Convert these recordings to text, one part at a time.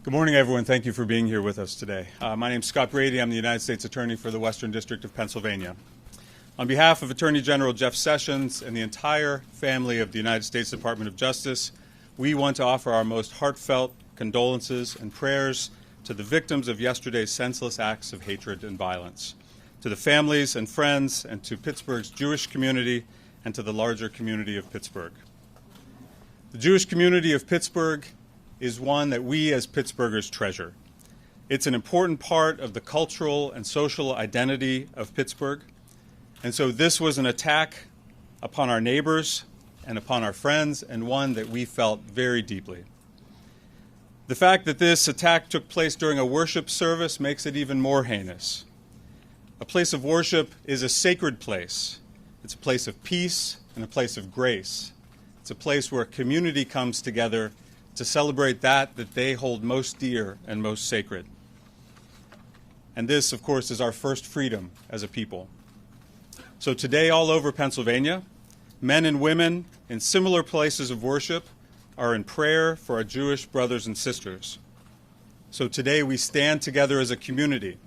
Good morning, everyone. Thank you for being here with us today. My name is Scott Brady. I'm the United States Attorney for the Western District of Pennsylvania. On behalf of Attorney General Jeff Sessions and the entire family of the United States Department of Justice, we want to offer our most heartfelt condolences and prayers to the victims of yesterday's senseless acts of hatred and violence, to the families and friends, and to Pittsburgh's Jewish community and to the larger community of Pittsburgh. The Jewish community of Pittsburgh is one that we as Pittsburghers treasure. It's an important part of the cultural and social identity of Pittsburgh. And so this was an attack upon our neighbors and upon our friends, and one that we felt very deeply. The fact that this attack took place during a worship service makes it even more heinous. A place of worship is a sacred place. It's a place of peace and a place of grace. It's a place where a community comes together to celebrate that they hold most dear and most sacred. And this, of course, is our first freedom as a people. So today, all over Pennsylvania, men and women in similar places of worship are in prayer for our Jewish brothers and sisters. So today we stand together as a community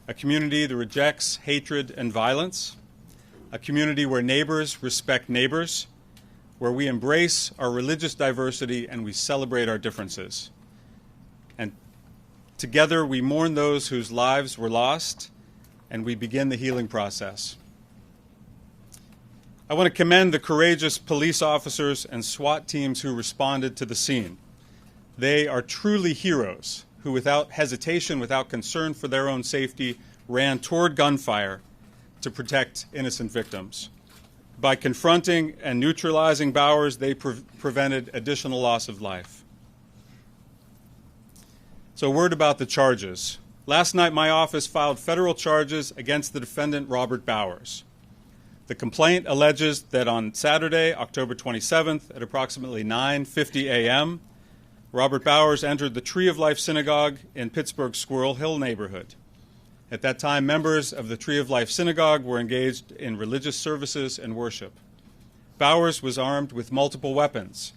that rejects hatred and violence, a community where neighbors respect neighbors, where we embrace our religious diversity and we celebrate our differences. And together we mourn those whose lives were lost, and we begin the healing process. I want to commend the courageous police officers and SWAT teams who responded to the scene. They are truly heroes who, without hesitation, without concern for their own safety, ran toward gunfire to protect innocent victims. By confronting and neutralizing Bowers, they prevented additional loss of life. So a word about the charges. Last night, my office filed federal charges against the defendant, Robert Bowers. The complaint alleges that on Saturday, October 27th, at approximately 9:50 a.m., Robert Bowers entered the Tree of Life Synagogue in Pittsburgh's Squirrel Hill neighborhood. At that time, members of the Tree of Life Synagogue were engaged in religious services and worship. Bowers was armed with multiple weapons.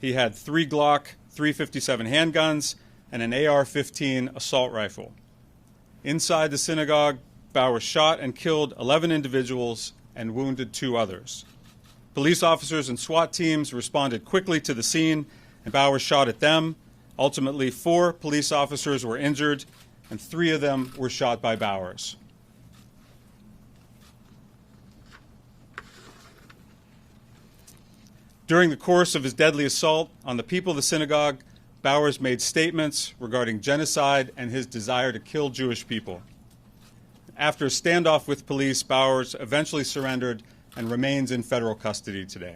He had 3 Glock 357 handguns and an AR-15 assault rifle. Inside the synagogue, Bowers shot and killed 11 individuals and wounded 2 others. Police officers and SWAT teams responded quickly to the scene, and Bowers shot at them. Ultimately, 4 police officers were injured, and 3 of them were shot by Bowers. During the course of his deadly assault on the people of the synagogue, Bowers made statements regarding genocide and his desire to kill Jewish people. After a standoff with police, Bowers eventually surrendered and remains in federal custody today.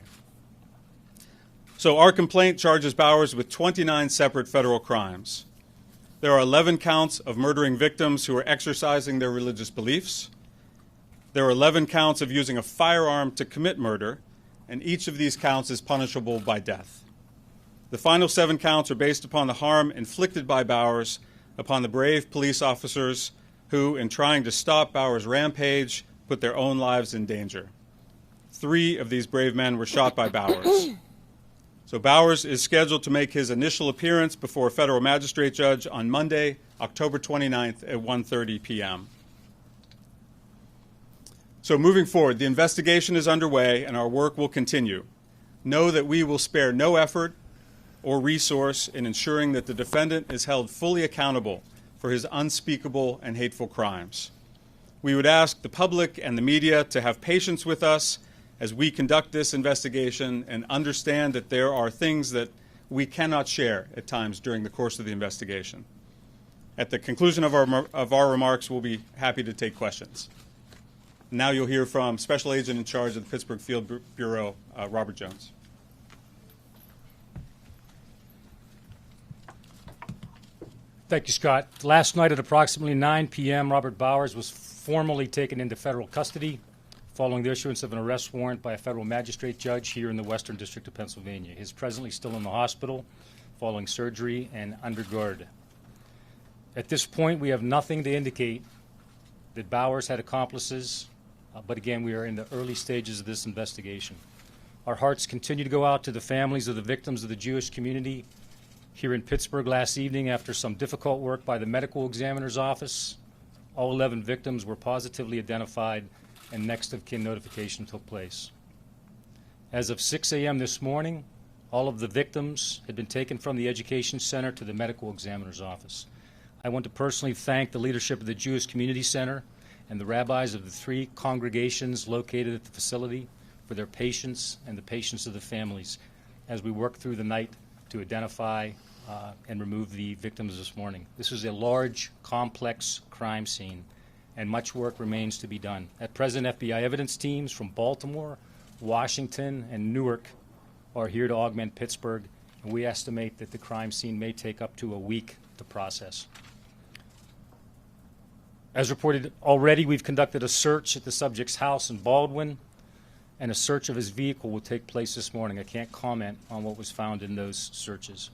So our complaint charges Bowers with 29 separate federal crimes. There are 11 counts of murdering victims who are exercising their religious beliefs. There are 11 counts of using a firearm to commit murder, and each of these counts is punishable by death. The final 7 counts are based upon the harm inflicted by Bowers upon the brave police officers who, in trying to stop Bowers' rampage, put their own lives in danger. 3 of these brave men were shot by Bowers. So Bowers is scheduled to make his initial appearance before a federal magistrate judge on Monday, October 29th at 1:30 p.m. So moving forward, the investigation is underway and our work will continue. Know that we will spare no effort or resource in ensuring that the defendant is held fully accountable for his unspeakable and hateful crimes. We would ask the public and the media to have patience with us as we conduct this investigation and understand that there are things that we cannot share at times during the course of the investigation. At the conclusion of our remarks, we'll be happy to take questions. Now you'll hear from Special Agent in charge of the Pittsburgh Field Bureau, Robert Jones. Thank you, Scott. Last night at approximately 9 p.m., Robert Bowers was formally taken into federal custody following the issuance of an arrest warrant by a federal magistrate judge here in the Western District of Pennsylvania. He is presently still in the hospital following surgery and under guard. At this point, we have nothing to indicate that Bowers had accomplices, but again, we are in the early stages of this investigation. Our hearts continue to go out to the families of the victims of the Jewish community Here in Pittsburgh last evening, after some difficult work by the medical examiner's office, all 11 victims were positively identified and next of kin notification took place. As of 6 a.m. this morning, all of the victims had been taken from the Education Center to the medical examiner's office. I want to personally thank the leadership of the Jewish Community Center and the rabbis of the 3 congregations located at the facility for their patience and the patience of the families as we work through the night to identify and remove the victims this morning. This is a large, complex crime scene, and much work remains to be done. At present, FBI evidence teams from Baltimore, Washington, and Newark are here to augment Pittsburgh, and we estimate that the crime scene may take up to a week to process. As reported already, we've conducted a search at the subject's house in Baldwin, and a search of his vehicle will take place this morning. I can't comment on what was found in those searches.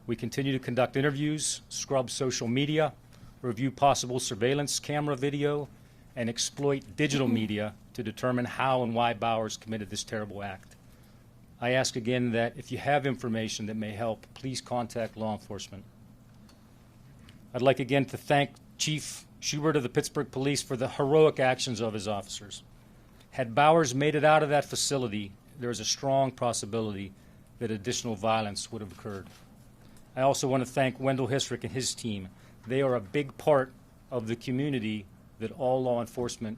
We continue to conduct interviews, scrub social media, review possible surveillance camera video, and exploit digital media to determine how and why Bowers committed this terrible act. I ask again that if you have information that may help, please contact law enforcement. I'd like again to thank Chief Schubert of the Pittsburgh Police for the heroic actions of his officers. Had Bowers made it out of that facility, there is a strong possibility that additional violence would have occurred. I also want to thank Wendell Hisrick and his team. They are a big part of the community that all law enforcement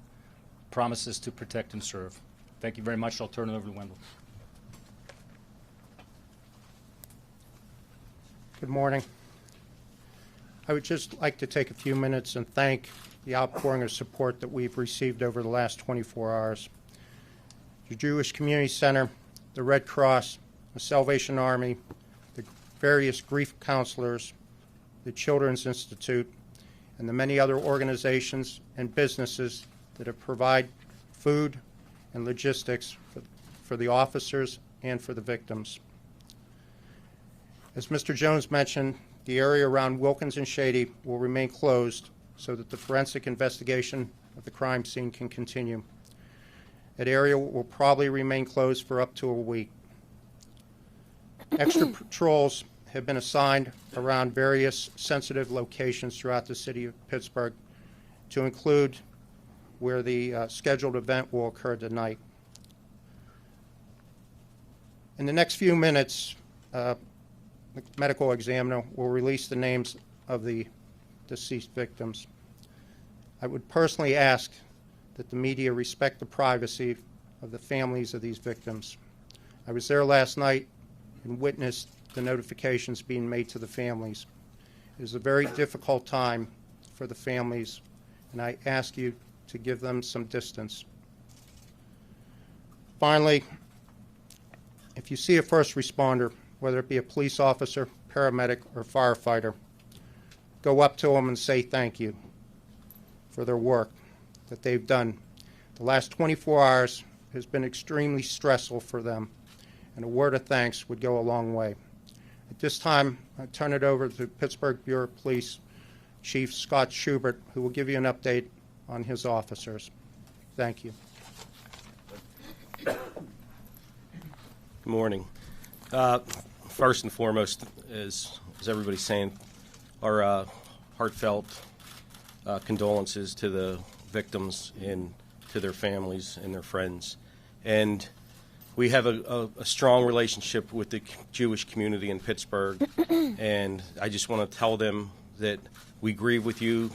promises to protect and serve. Thank you very much. I'll turn it over to Wendell. Good morning. I would just like to take a few minutes and thank the outpouring of support that we've received over the last 24 hours. The Jewish Community Center, the Red Cross, the Salvation Army, the various grief counselors, the Children's Institute, and the many other organizations and businesses that have provided food and logistics for the officers and for the victims. As Mr. Jones mentioned, the area around Wilkins and Shady will remain closed so that the forensic investigation of the crime scene can continue. That area will probably remain closed for up to a week. Extra patrols have been assigned around various sensitive locations throughout the city of Pittsburgh, to include where the scheduled event will occur tonight. In the next few minutes, the medical examiner will release the names of the deceased victims. I would personally ask that the media respect the privacy of the families of these victims. I was there last night and witnessed the notifications being made to the families. It is a very difficult time for the families, and I ask you to give them some distance. Finally, if you see a first responder, whether it be a police officer, paramedic, or firefighter, go up to them and say thank you for their work that they've done. The last 24 hours has been extremely stressful for them, and a word of thanks would go a long way. At this time, I turn it over to Pittsburgh Bureau of Police Chief Scott Schubert, who will give you an update on his officers. Thank you. Good morning. First and foremost, as everybody's saying, our heartfelt condolences to the victims and to their families and their friends. And we have a strong relationship with the Jewish community in Pittsburgh, and I just want to tell them that we grieve with you,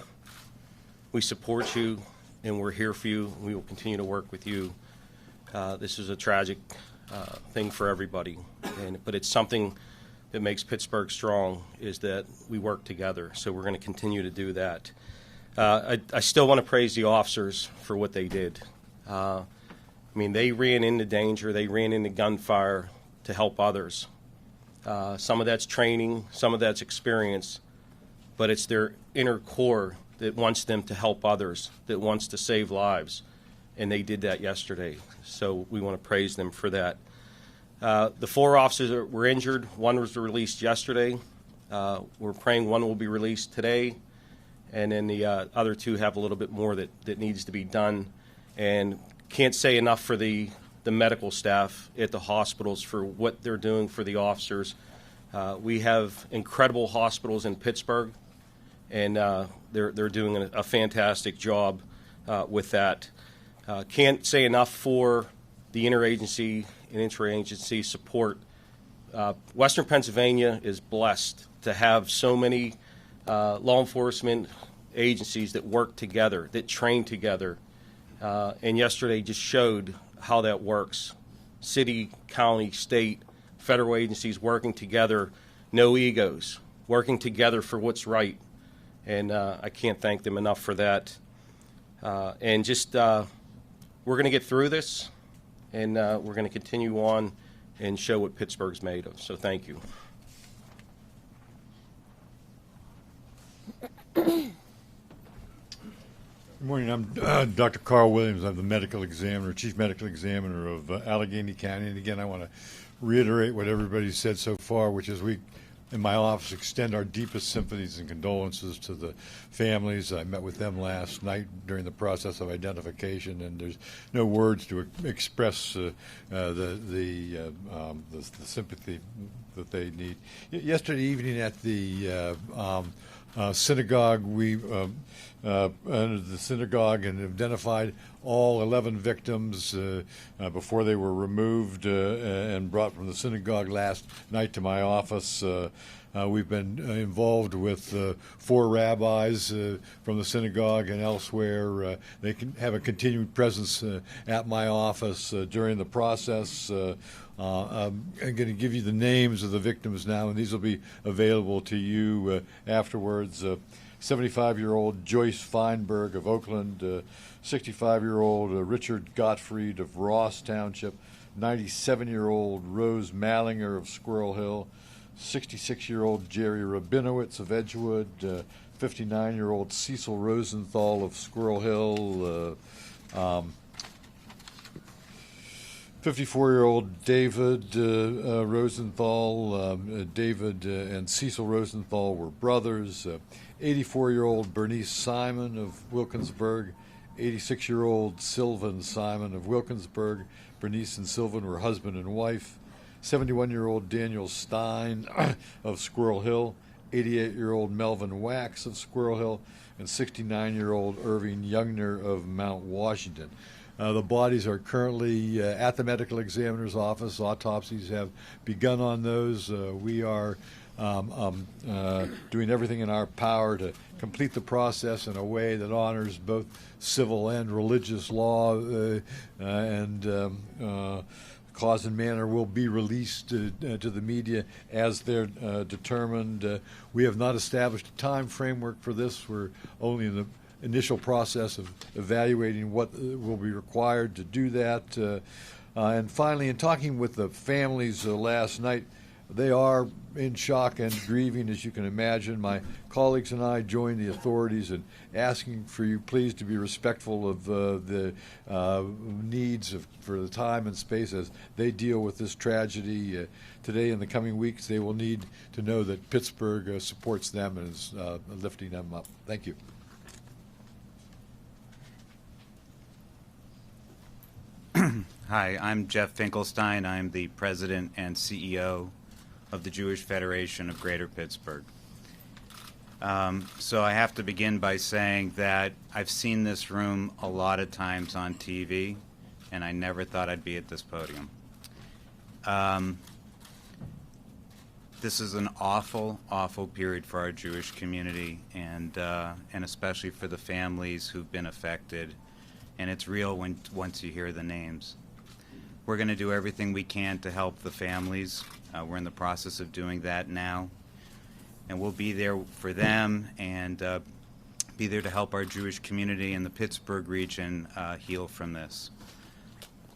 we support you, and we're here for you. We will continue to work with you. This is a tragic thing for everybody, but it's something that makes Pittsburgh strong, is that we work together. So we're going to continue to do that. I still want to praise the officers for what they did. I mean, they ran into danger, they ran into gunfire to help others. Some of that's training, some of that's experience, but it's their inner core that wants them to help others, that wants to save lives, and they did that yesterday. So we want to praise them for that. The 4 officers that were injured, 1 was released yesterday. We're praying 1 will be released today, and then the other 2 have a little bit more that needs to be done. And can't say enough for the medical staff at the hospitals for what they're doing for the officers, We have incredible hospitals in Pittsburgh, and they're doing a fantastic job with that. Can't say enough for the interagency and interagency support. Western Pennsylvania is blessed to have so many law enforcement agencies that work together, that train together, and yesterday just showed how that works. City, county, state, federal agencies working together, no egos, working together for what's right, and I can't thank them enough for that. And just we're going to get through this, and we're going to continue on and show what Pittsburgh's made of. So thank you. Good morning. I'm Dr. Carl Williams. I'm the medical examiner, chief medical examiner of Allegheny County. And again, I want to reiterate what everybody said so far, which is we, in my office, extend our deepest sympathies and condolences to the families. I met with them last night during the process of identification, and there's no words to express the sympathy that they need. Yesterday evening at the synagogue, we entered the synagogue and identified all 11 victims before they were removed and brought from the synagogue last night to my office. We've been involved with 4 rabbis from the synagogue and elsewhere. They can have a continued presence at my office during the process. I'm going to give you the names of the victims now, and these will be available to you afterwards. 75-year-old Joyce Feinberg of Oakland, 65-year-old Richard Gottfried of Ross Township, 97-year-old Rose Mallinger of Squirrel Hill, 66-year-old Jerry Rabinowitz of Edgewood, 59-year-old Cecil Rosenthal of Squirrel Hill, 54-year-old David Rosenthal. David and Cecil Rosenthal were brothers. 84-year-old Bernice Simon of Wilkinsburg. 86-year-old Sylvan Simon of Wilkinsburg. Bernice and Sylvan were husband and wife. 71-year-old Daniel Stein of Squirrel Hill. 88-year-old Melvin Wax of Squirrel Hill. And 69-year-old Irving Youngner of Mount Washington. The bodies are currently at the medical examiner's office. Autopsies have begun on those. We are doing everything in our power to complete the process in a way that honors both civil and religious law, and cause and manner will be released to the media as they're determined. We have not established a time framework for this. We're only in the initial process of evaluating what will be required to do that. And finally, in talking with the families last night, they are in shock and grieving, as you can imagine. My colleagues and I joined the authorities in asking for you please to be respectful of the needs for the time and space as they deal with this tragedy. Today and the coming weeks, they will need to know that Pittsburgh supports them and is lifting them up. Thank you. Hi, I'm Jeff Finkelstein. I'm the president and CEO of the Jewish Federation of Greater Pittsburgh. So I have to begin by saying that I've seen this room a lot of times on TV, and I never thought I'd be at this podium. This is an awful, awful period for our Jewish community, and especially for the families who've been affected. And it's real once you hear the names. We're going to do everything we can to help the families. We're in the process of doing that now. And we'll be there for them and be there to help our Jewish community in the Pittsburgh region heal from this.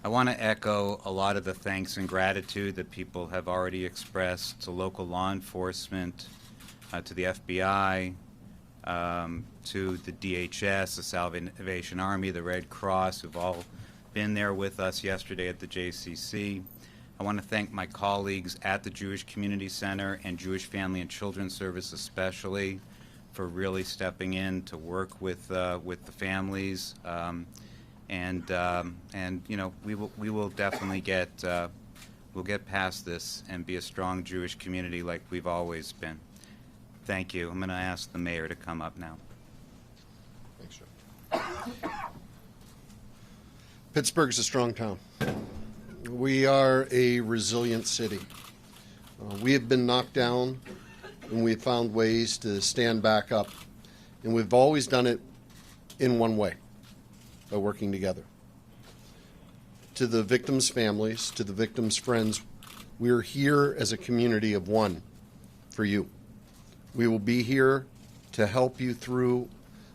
I want to echo a lot of the thanks and gratitude that people have already expressed to local law enforcement, to the FBI, to the DHS, the Salvation Army, the Red Cross, who've all been there with us yesterday at the JCC. I want to thank my colleagues at the Jewish Community Center and Jewish Family and Children's Service especially for really stepping in to work with the families. And you know, we will definitely get we'll get past this and be a strong Jewish community like we've always been. Thank you. I'm going to ask the mayor to come up now. Thanks, Joe. Pittsburgh's a strong town. We are a resilient city. We have been knocked down, and we've found ways to stand back up. And we've always done it in one way, by working together. To the victims' families, to the victims' friends, we are here as a community of one for you. We will be here to help you through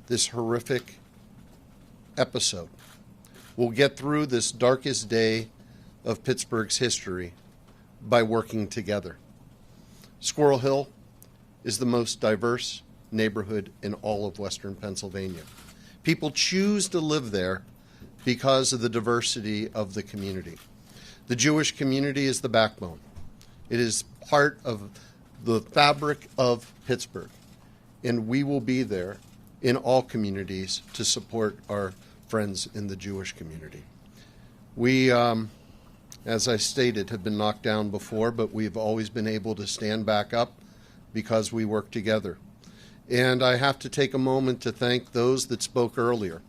this horrific episode. We'll get through this darkest day of Pittsburgh's history by working together. Squirrel Hill is the most diverse neighborhood in all of Western Pennsylvania. People choose to live there because of the diversity of the community. The Jewish community is the backbone. It is part of the fabric of Pittsburgh, and we will be there in all communities to support our friends in the Jewish community. We, as I stated, have been knocked down before, but we've always been able to stand back up because we work together. And I have to take a moment to thank those that spoke earlier.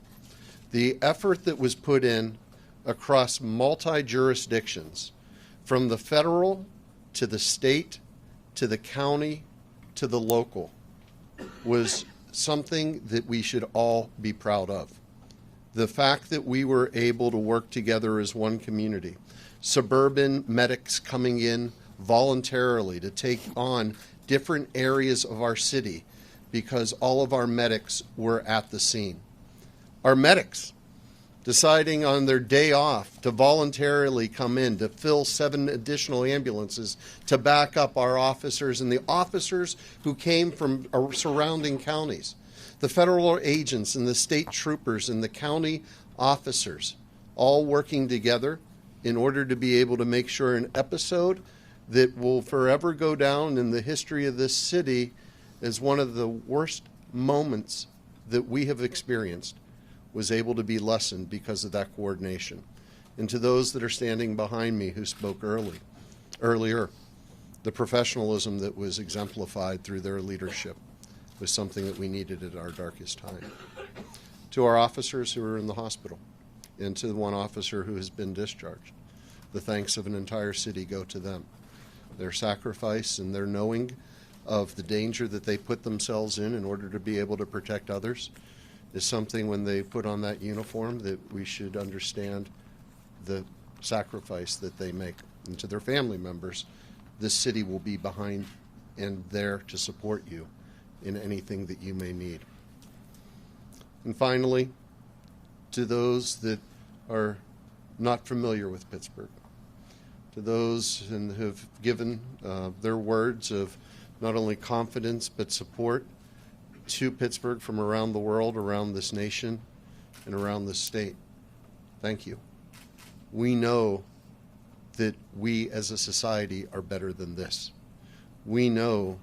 The effort that was put in across multi-jurisdictions, from the federal to the state to the county to the local, was something that we should all be proud of. The fact that we were able to work together as one community, suburban medics coming in voluntarily to take on different areas of our city because all of our medics were at the scene. Our medics deciding on their day off to voluntarily come in to fill 7 additional ambulances to back up our officers and the officers who came from surrounding counties. The federal agents and the state troopers and the county officers all working together in order to be able to make sure an episode that will forever go down in the history of this city as one of the worst moments that we have experienced was able to be lessened because of that coordination. And to those that are standing behind me who spoke earlier, the professionalism that was exemplified through their leadership was something that we needed at our darkest time. To our officers who are in the hospital, and to the one officer who has been discharged, the thanks of an entire city go to them. Their sacrifice and their knowing of the danger that they put themselves in order to be able to protect others is something when they put on that uniform that we should understand the sacrifice that they make. And to their family members, this city will be behind and there to support you in anything that you may need. And finally, to those that are not familiar with Pittsburgh, to those who have given their words of not only confidence but support to Pittsburgh from around the world, around this nation, and around this state, thank you. We know that we as a society are better than this. We know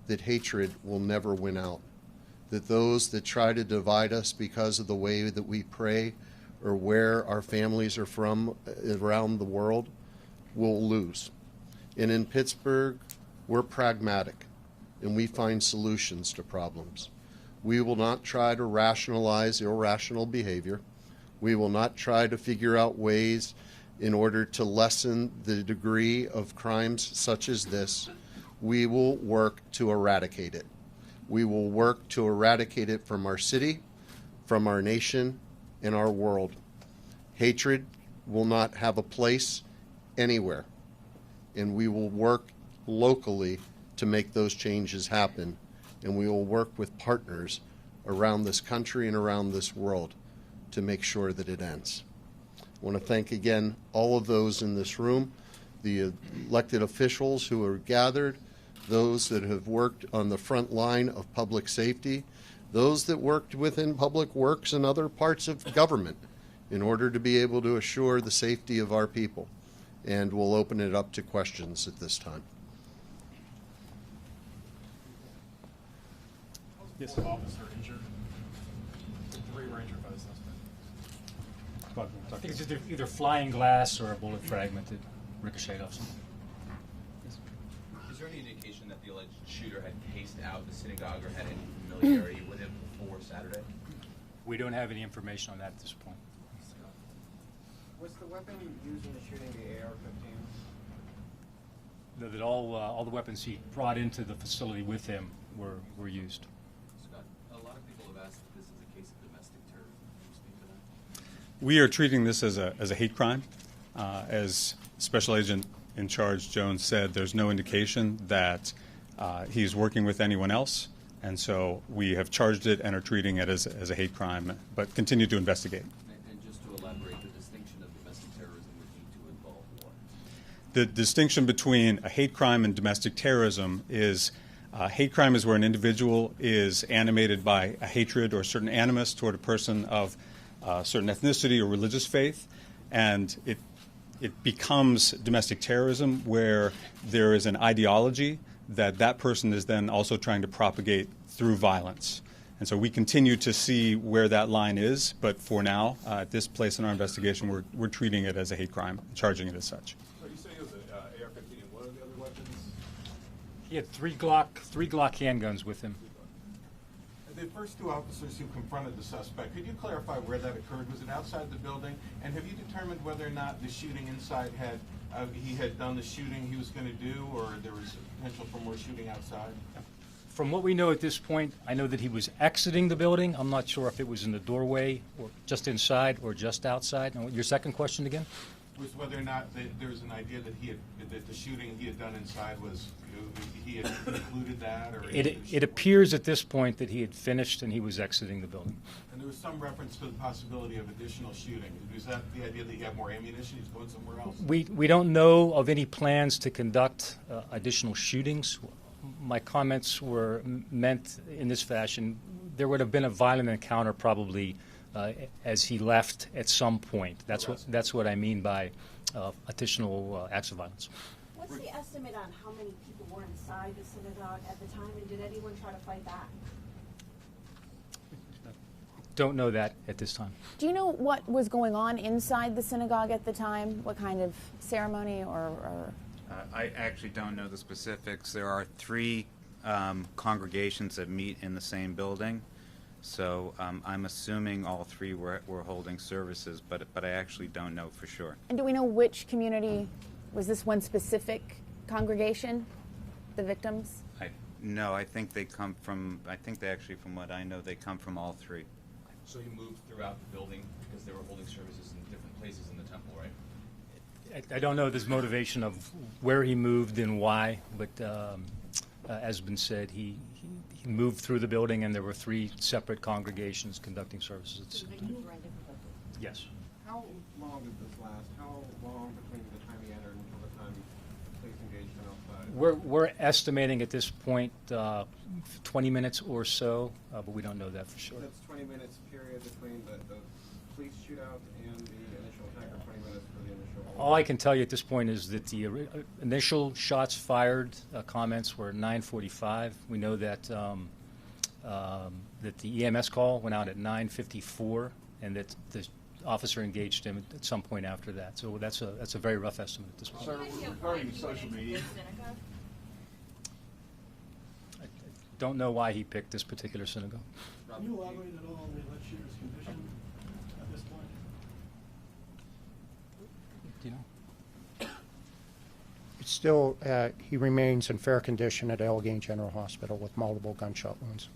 that hatred will never win out, that those that try to divide us because of the way that we pray or where our families are from around the world will lose. And in Pittsburgh, we're pragmatic and we find solutions to problems. We will not try to rationalize irrational behavior. We will not try to figure out ways in order to lessen the degree of crimes such as this. We will work to eradicate it. We will work to eradicate it from our city, from our nation, and our world. Hatred will not have a place anywhere, and we will work locally to make those changes happen, and we will work with partners around this country and around this world to make sure that it ends. I want to thank again all of those in this room, the elected officials who are gathered, those that have worked on the front line of public safety, those that worked within public works and other parts of government in order to be able to assure the safety of our people. And we'll open it up to questions at this time. Yes. Officer injured. 3 were injured by the suspect. I think it's either flying glass or a bullet fragmented. ricocheted off something. Is there any indication that the alleged shooter had cased out the synagogue or had any familiarity with it before Saturday? We don't have any information on that at this point. Was the weapon used in the shooting the AR-15? That all the weapons he brought into the facility with him were used. Scott, a lot of people have asked if this is a case of domestic terrorism. Can you speak to that? We are treating this as a hate crime. As Special Agent in Charge Jones said, there's no indication that he's working with anyone else, and so we have charged it and are treating it as a hate crime, but continue to investigate. And just to elaborate, the distinction of domestic terrorism would need to involve what? The distinction between a hate crime and domestic terrorism is hate crime is where an individual is animated by a hatred or certain animus toward a person of certain ethnicity or religious faith, and it becomes domestic terrorism where there is an ideology that person is then also trying to propagate through violence. And so we continue to see where that line is, but for now, at this place in our investigation, we're treating it as a hate crime, charging it as such. So you say it was an AR-15, and what are the other weapons? He had three Glock handguns with him. The first two officers who confronted the suspect, could you clarify where that occurred? Was it outside the building? And have you determined whether or not the shooting inside he had done the shooting he was going to do, or there was potential for more shooting outside? From what we know at this point, I know that he was exiting the building. I'm not sure if it was in the doorway or just inside or just outside. Now, your second question again? Was whether or not there was an idea that the shooting he had done inside was, he had concluded that? Or It appears at this point that he had finished and he was exiting the building. And there was some reference to the possibility of additional shooting. Was that the idea that he had more ammunition, he's going somewhere else? We don't know of any plans to conduct additional shootings. My comments were meant in this fashion. There would have been a violent encounter probably as he left at some point. That's what I mean by additional acts of violence. What's the estimate on how many people were inside the synagogue at the time, and did anyone try to fight back? Don't know that at this time. Do you know what was going on inside the synagogue at the time? What kind of ceremony or I actually don't know the specifics. There are three congregations that meet in the same building, so I'm assuming all three were holding services, but I actually don't know for sure. And do we know which community? Was this one specific congregation, the victims? No, I think they come from, from what I know, they come from all three. So you moved throughout the building because they were holding services in different places in the temple, right? I don't know this motivation of where he moved and why, but as has been said, he moved through the building and there were three separate congregations conducting services. Yes. How long did this last? How long between the time he entered until the time police engaged him outside? We're estimating at this point 20 minutes or so, but we don't know that for sure. That's 20 minutes period between the police shootout and the initial attack, or 20 minutes for the initial? All I can tell you at this point is that the initial shots fired comments were 9:45. We know that that the EMS call went out at 9:54, and that the officer engaged him at some point after that. So that's a very rough estimate at this point. Sir, regarding social media. I don't know why he picked this particular synagogue. Can you elaborate at all on the alleged shooter's condition at this point? Do you know? It's still, he remains in fair condition at Allegheny General Hospital with multiple gunshot wounds.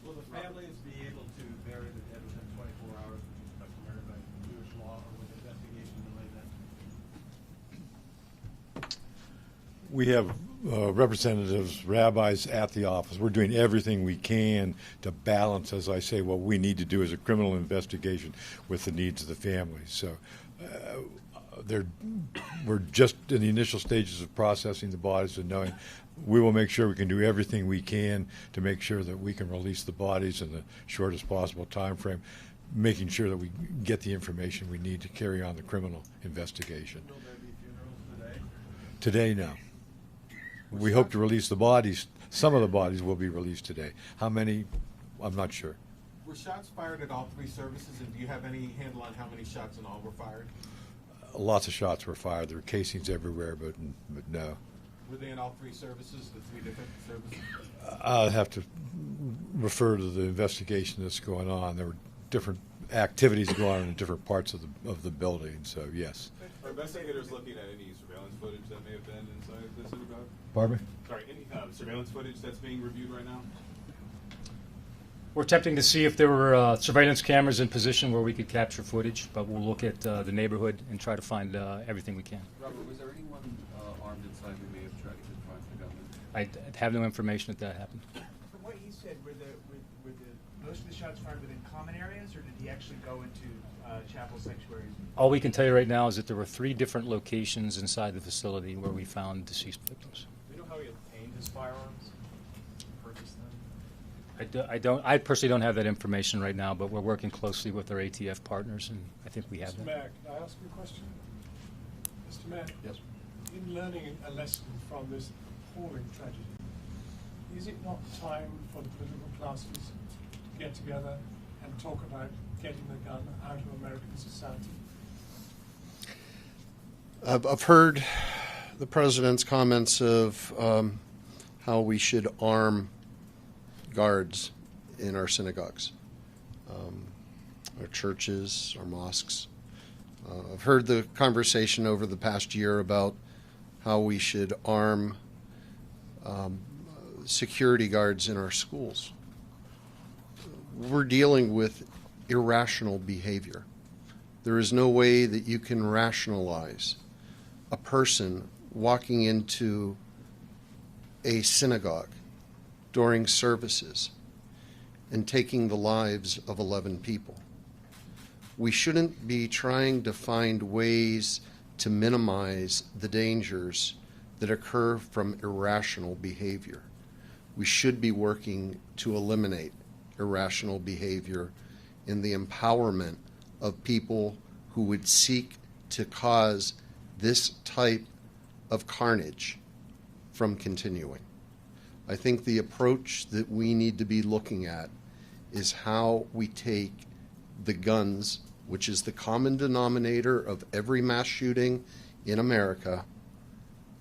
Will the families be able to bury the dead within 24 hours, which is customary by Jewish law, or will the investigation delay that? We have representatives, rabbis at the office. We're doing everything we can to balance, as I say, what we need to do as a criminal investigation with the needs of the family. So we're just in the initial stages of processing the bodies and knowing we will make sure we can do everything we can to make sure that we can release the bodies in the shortest possible time frame, making sure that we get the information we need to carry on the criminal investigation. Will there be funerals Today today? now. We hope to release the bodies. Some of the bodies will be released today. How many? I'm not sure. Were shots fired at all three services, and do you have any handle on how many shots in all were fired? lots of shots were fired. There were casings everywhere, but no. Were they in all three services, the three different services? I'll have to refer to the investigation that's going on. There were different activities going on in different parts of the building, so yes. Are investigators looking at any surveillance footage that may have been inside the synagogue? Pardon me? Sorry, any surveillance footage that's being reviewed right now? We're attempting to see if there were surveillance cameras in position where we could capture footage, but we'll look at the neighborhood and try to find everything we can. Robert, was there anyone armed inside who may have tried to confront the gunman? I have no information that happened. From what he said, were most of the shots fired within common areas, or did he actually go into chapel sanctuaries? All we can tell you right now is that there were 3 different locations inside the facility where we found deceased victims. Do you know how he obtained his firearms? Purchased them? I personally don't have that information right now, but we're working closely with our ATF partners, and I think we have Mr. that. Mayor, can I ask you a question? Mr. Mayor? Yes. In learning a lesson from this appalling tragedy, is it not time for the political classes to get together and talk about getting the gun out of American society? I've heard the president's comments of how we should arm guards in our synagogues, our churches, our mosques. I've heard the conversation over the past year about how we should arm security guards in our schools. We're dealing with irrational behavior. There is no way that you can rationalize a person walking into a synagogue during services and taking the lives of 11 people. We shouldn't be trying to find ways to minimize the dangers that occur from irrational behavior. We should be working to eliminate irrational behavior in the empowerment of people who would seek to cause this type of carnage from continuing. I think the approach that we need to be looking at is how we take the guns, which is the common denominator of every mass shooting in America,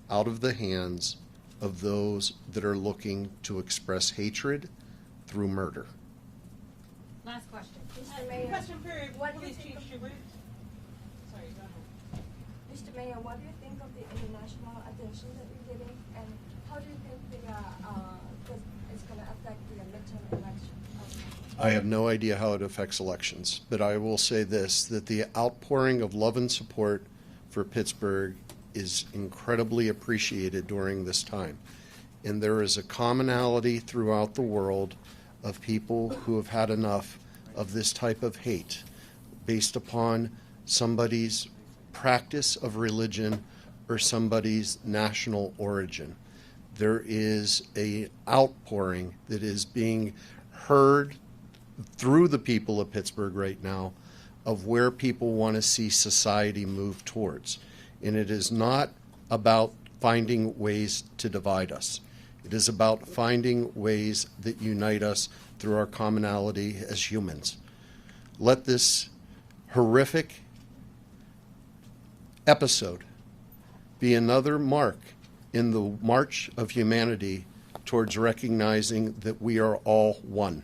out of the hands of those that are looking to express hatred through murder. Last question. Mr. Mayor, Question period. what do you Police think Chief of, Schubert. Sorry, go ahead. Mr. Mayor, what do you think of the international attention that we're getting, and how do you think that it's going to affect the midterm election? I have no idea how it affects elections, but I will say this, that the outpouring of love and support for Pittsburgh is incredibly appreciated during this time. And there is a commonality throughout the world of people who have had enough of this type of hate based upon somebody's practice of religion or somebody's national origin. There is an outpouring that is being heard through the people of Pittsburgh right now of where people want to see society move towards. And it is not about finding ways to divide us. It is about finding ways that unite us through our commonality as humans. Let this horrific episode be another mark in the march of humanity towards recognizing that we are all one.